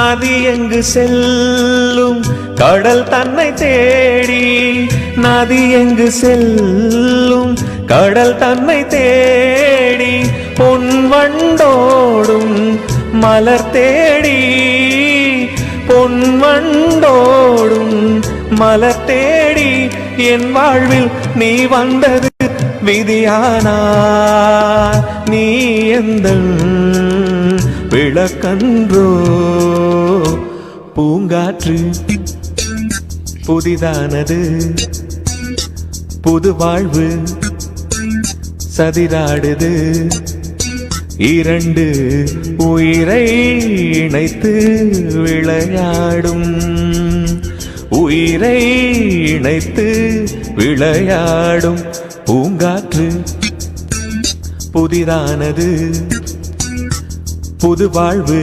நதி எங்கு செல்லும் கடல் தன்னை தேடி நதி எங்கு செல்லும் கடல் தன்னை தேடி பொன் வண்டோடும் மலர் தேடி பொன் வண்டோடும் மலர் தேடி என் வாழ்வில் நீ வந்தது விதியானா நீ எந்தன் விளக்கன்றோ பூங்காற்று புதிதானது புது வாழ்வு சதிராடுது இரண்டு உயிரை இணைத்து விளையாடும் உயிரை இணைத்து விளையாடும் பூங்காற்று புதிதானது புது வாழ்வு